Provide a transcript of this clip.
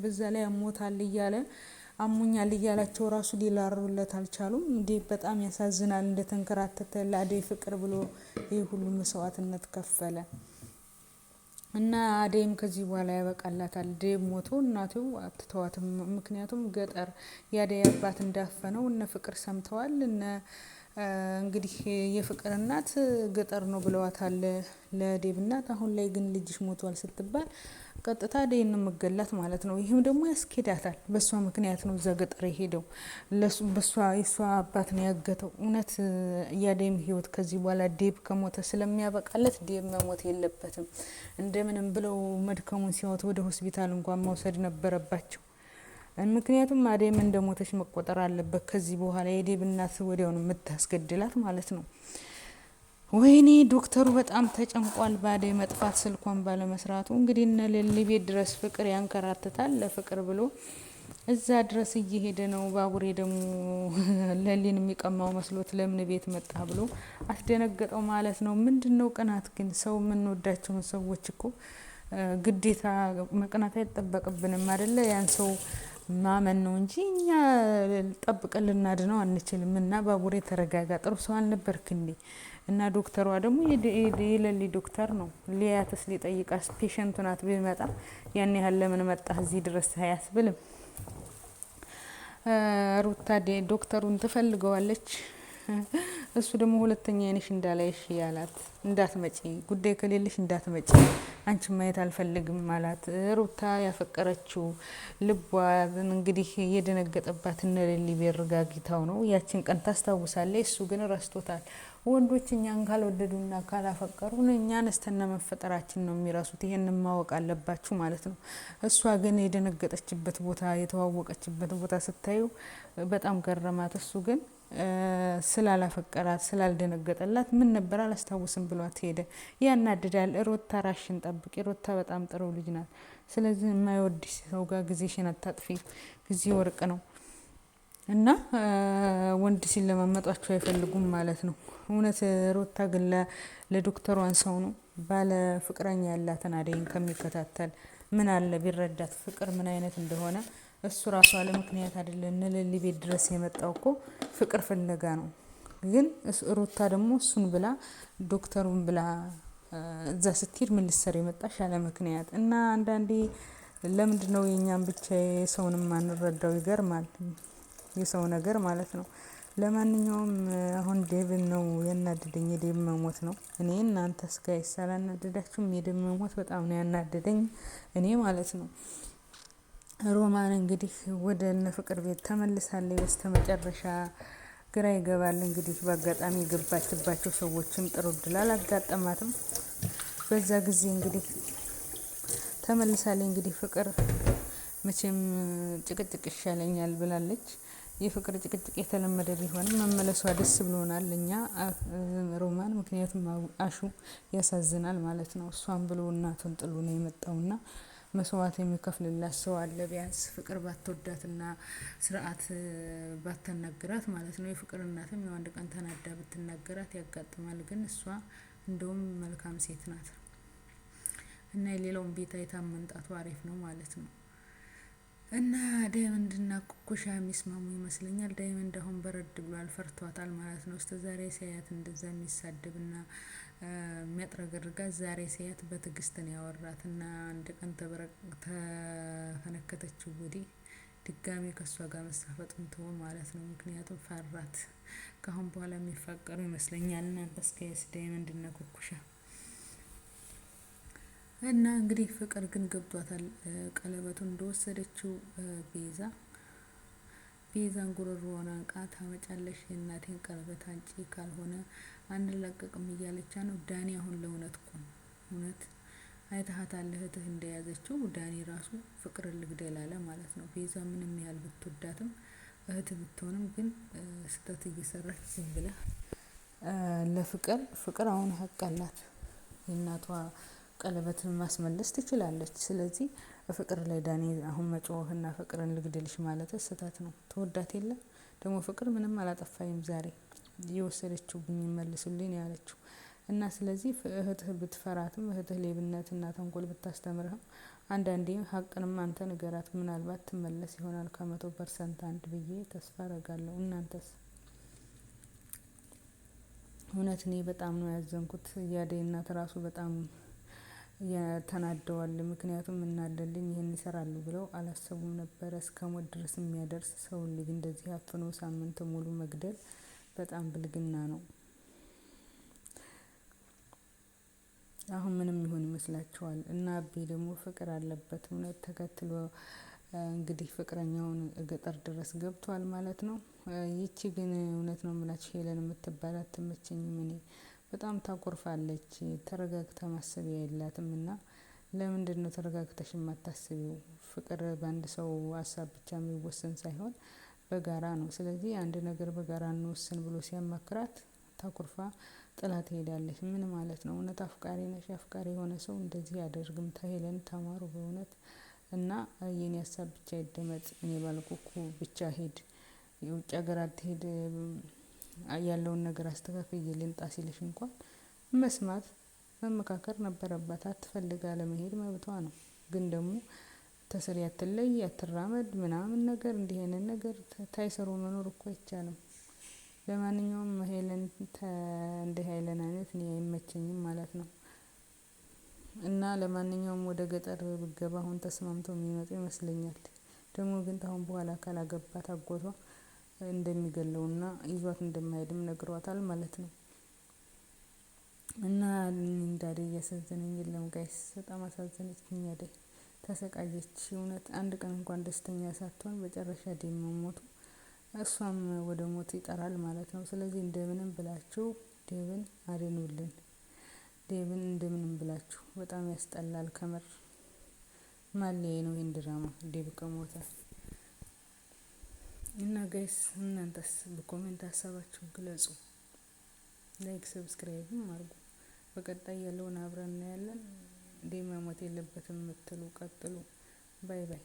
በዛ ላይ አሞታል እያለ አሙኛል እያላቸው ራሱ ሊላሩለት አልቻሉም። እንዴ በጣም ያሳዝናል። እንደተንከራተተ ለአደይ ፍቅር ብሎ ይህ ሁሉ መስዋዕትነት ከፈለ እና አደይም ከዚህ በኋላ ያበቃላታል። ዴብ ሞቶ እናቱ አትተዋትም። ምክንያቱም ገጠር የአደይ አባት እንዳፈነው እነ ፍቅር ሰምተዋል። እነ እንግዲህ የፍቅር እናት ገጠር ነው ብለዋታል ለዴብ እናት። አሁን ላይ ግን ልጅሽ ሞቷል ስትባል ቀጥታ አደይን ነው መገላት ማለት ነው። ይህም ደግሞ ያስኬዳታል። በሷ ምክንያት ነው እዛ ገጠር የሄደው። በሷ የሷ አባት ነው ያገተው። እውነት የአደይም ህይወት ከዚህ በኋላ ዴብ ከሞተ ስለሚያበቃለት ዴብ መሞት የለበትም። እንደምንም ብለው መድከሙን ሲያወት ወደ ሆስፒታል እንኳን መውሰድ ነበረባቸው። ምክንያቱም አደይም እንደሞተች መቆጠር አለበት። ከዚህ በኋላ የዴብ እናት ወዲያው ነው የምታስገድላት ማለት ነው። ወይኔ ዶክተሩ በጣም ተጨንቋል በአደይ መጥፋት ስልኳን ባለመስራቱ። እንግዲህ እነ ሌሊ ቤት ድረስ ፍቅር ያንከራትታል ለፍቅር ብሎ እዛ ድረስ እየሄደ ነው። ባቡሬ ደግሞ ሌሊን የሚቀማው መስሎት ለምን ቤት መጣ ብሎ አስደነገጠው ማለት ነው። ምንድነው ቅናት ግን? ሰው የምንወዳቸውን ሰዎች እኮ ግዴታ መቅናት አይጠበቅብንም አይደለ? ያን ሰው ማመን ነው እንጂ እኛ ጠብቀን ልናድነው አንችልም። እና ባቡሬ ተረጋጋ፣ ጥሩ ሰው አልነበርክ እንዴ? እና ዶክተሯ ደግሞ የሌሊ ዶክተር ነው። ሊያትስ ሊጠይቃስ ፔሸንቱ ናት። ቢመጣ ያን ያህል ለምን መጣህ እዚህ ድረስ አያስብልም። ሩታ ዶክተሩን ትፈልገዋለች። እሱ ደግሞ ሁለተኛ አይንሽ እንዳላይሽ ያላት፣ እንዳትመጪ ጉዳይ ከሌለሽ እንዳትመጪ አንቺ ማየት አልፈልግም ማለት። ሩታ ያፈቀረችው ልቧ እንግዲህ የደነገጠባት እነ ሌሊ ቢረጋግታው ነው። ያችን ቀን ታስታውሳለች። እሱ ግን ረስቶታል። ወንዶች እኛን ካልወደዱና ካላፈቀሩን እኛን እስተነ መፈጠራችን ነው የሚረሱት። ይሄንን ማወቅ አለባችሁ ማለት ነው። እሷ ግን የደነገጠችበት ቦታ የተዋወቀችበት ቦታ ስታዩ በጣም ገረማት። እሱ ግን ስላላፈቀራት ስላልደነገጠላት ምን ነበር አላስታውስም ብሏት ሄደ። ያናድዳል። ሩታ ራሽን ጠብቂ። ሩታ በጣም ጥሩ ልጅ ናት። ስለዚህ የማይወድሽ ሰው ጋር ጊዜሽን አታጥፊ። ጊዜ ወርቅ ነው እና ወንድ ሲለማመጧቸው አይፈልጉም ማለት ነው። እውነት ሩታ ግን ለዶክተሯን ሰው ነው ባለ ፍቅረኛ ያላትን አደይን ከሚከታተል ምን አለ ቢረዳት ፍቅር ምን አይነት እንደሆነ። እሱ ራሱ አለ ምክንያት አይደለም እነ ሌሊ ቤት ድረስ የመጣው እኮ ፍቅር ፍለጋ ነው። ግን ሩታ ደግሞ እሱን ብላ ዶክተሩን ብላ እዛ ስትሄድ ምን ልትሰሪ መጣሽ አለ ምክንያት። እና አንዳንዴ ለምንድነው የኛን ብቻ የሰውንም አንረዳው? ይገርማል የሰው ነገር ማለት ነው። ለማንኛውም አሁን ዴብን ነው ያናደደኝ። የዴብ መሞት ነው። እኔ እናንተ እስካይስ አላናደዳችሁም? የዴብ መሞት በጣም ነው ያናደደኝ እኔ ማለት ነው። ሮማን እንግዲህ ወደ እነ ፍቅር ቤት ተመልሳለች በስተመጨረሻ። ግራ ይገባል እንግዲህ በአጋጣሚ የገባችባቸው ሰዎችም ጥሩ እድል አላጋጠማትም። በዛ ጊዜ እንግዲህ ተመልሳለች። እንግዲህ ፍቅር መቼም ጭቅጭቅ ይሻለኛል ብላለች። የፍቅር ጭቅጭቅ የተለመደ ቢሆንም መመለሷ ደስ ብሎናል እኛ ሮማን። ምክንያቱም አሹ ያሳዝናል ማለት ነው። እሷን ብሎ እናቱን ጥሎ ነው የመጣውና መስዋዕት የሚከፍልላት ሰው አለ። ቢያንስ ፍቅር ባትወዳትና ስርዓት ባትናገራት ማለት ነው። የፍቅር እናትም አንድ ቀን ተናዳ ብትናገራት ያጋጥማል። ግን እሷ እንደውም መልካም ሴት ናት እና የሌላውን ቤት አይታ መምጣቱ አሪፍ ነው ማለት ነው። እና ዳይመንድና ኩኩሻ የሚስማሙ ይመስለኛል። ዳይመንድ አሁን በረድ ብሏል፣ ፈርቷታል ማለት ነው። እስከዛሬ ሲያያት እንደዛ የሚሳደብና የሚያጥረገርጋት ዛሬ ሲያያት በትዕግስት ነው ያወራት እና አንድ ቀን ተፈነከተችው ወዲህ ድጋሜ ከሷ ጋር መሳፈጡን ተወ ማለት ነው። ምክንያቱም ፈራት። ከአሁን በኋላ የሚፋቀሩ ይመስለኛል። እናንተ እስከስ ዳይመንድና ኩኩሻ እና እንግዲህ ፍቅር ግን ገብቷታል ቀለበቱን እንደወሰደችው ቤዛን ጉሮሮዋን አንቃ ታመጫለሽ የእናቴን ቀለበት አንጪ ካልሆነ አንለቀቅም እያለቻ ነው። ዳኒ አሁን ለእውነት እኮ ነው እውነት አይተሃታል እህትህ እንደያዘችው ዳኒ ራሱ ፍቅርን ልግደል አለ ማለት ነው። ቤዛ ምንም ያህል ብትወዳትም እህት ብትሆንም ግን ስህተት እየሰራች ዝም ብላ ለፍቅር አሁን ሀቅ አላት። የእናቷ ቀለበትን ማስመለስ ትችላለች። ስለዚህ በፍቅር ላይ ዳኒ አሁን መጮህና ፍቅርን ልግደልሽ ማለት ስህተት ነው። ተወዳት የለም ደግሞ ፍቅር ምንም አላጠፋይም። ዛሬ እየወሰደችው ብኝ መልሱልኝ ያለችው እና ስለዚህ እህትህ ብትፈራትም እህትህ ሌብነትና ተንኮል ብታስተምርህም አንዳንዴ ሀቅንም አንተ ንገራት፣ ምናልባት ትመለስ ይሆናል ከ100% አንድ ብዬ ተስፋ አረጋለሁ። እናንተስ? እውነት እኔ በጣም ነው ያዘንኩት። የአደይ እናት ራሱ በጣም ተናደዋል። ምክንያቱም እናለልኝ ይህን ይሰራሉ ብለው አላሰቡም ነበረ። እስከ ሞት ድረስ የሚያደርስ ሰውን ልጅ እንደዚህ አፍኖ ሳምንት ሙሉ መግደል በጣም ብልግና ነው። አሁን ምንም ይሆን ይመስላችኋል? እና አቤ ደግሞ ፍቅር አለበት እውነት ተከትሎ እንግዲህ ፍቅረኛውን ገጠር ድረስ ገብቷል ማለት ነው። ይቺ ግን እውነት ነው የምላችሁ ሄለን የምትባል አትመቸኝም። እኔ በጣም ታኮርፋለች። ተረጋግታ ማሰቢያ የላትም። እና ለምንድነው ተረጋግተሽ የማታስቢው? ፍቅር በአንድ ሰው ሀሳብ ብቻ የሚወሰን ሳይሆን በጋራ ነው። ስለዚህ አንድ ነገር በጋራ እንወስን ብሎ ሲያማክራት ታኩርፋ ጥላ ትሄዳለች። ምን ማለት ነው? እውነት አፍቃሪ ነሽ? አፍቃሪ የሆነ ሰው እንደዚህ አያደርግም። ከሄለን ተማሩ በእውነት። እና የኔ ሀሳብ ብቻ ይደመጥ። እኔ ባልኩኩ ብቻ ሂድ፣ የውጭ ሀገር አትሄድ፣ ያለውን ነገር አስተካክዬ ልምጣ ሲልሽ እንኳን መስማት መመካከር ነበረባት። አትፈልግ አለመሄድ መብቷ ነው። ግን ደግሞ ተስሪ አትለይ አትራመድ ምናምን ነገር እንዲህ አይነት ነገር ታይሰሩ መኖር እኮ አይቻልም። ለማንኛውም ሄለን እንደ ሄለን አይነት እኔ አይመቸኝም ማለት ነው። እና ለማንኛውም ወደ ገጠር ብገባ አሁን ተስማምተው የሚመጡ ይመስለኛል። ደግሞ ግን አሁን በኋላ ካላገባት አጎቷ እንደሚገለውና ይዟት እንደማይሄድም ነግሯታል ማለት ነው። እና እንዳዴ እያሳዘነኝ የለም ጋይስ፣ በጣም አሳዘነችኝ። አደይ ተሰቃየች እውነት። አንድ ቀን እንኳን ደስተኛ ሳትሆን በጨረሻ ዴቭ መሞቱ እሷም ወደ ሞት ይጠራል ማለት ነው። ስለዚህ እንደምንም ብላችሁ ዴቭን አድኑልን። ዴቭን እንደምንም ብላችሁ። በጣም ያስጠላል ከምር። ማለዬ ነው ይሄን ድራማ ዴቭ ከሞተ። እና ጋይስ እናንተስ በኮሜንት ሀሳባችሁን ግለጹ። ላይክ ሰብስክራይብም አድርጉ። በቀጣይ ያለውን አብረን እናያለን። ዴቭ መሞት የለበትም የምትሉ ቀጥሉ። ባይ ባይ።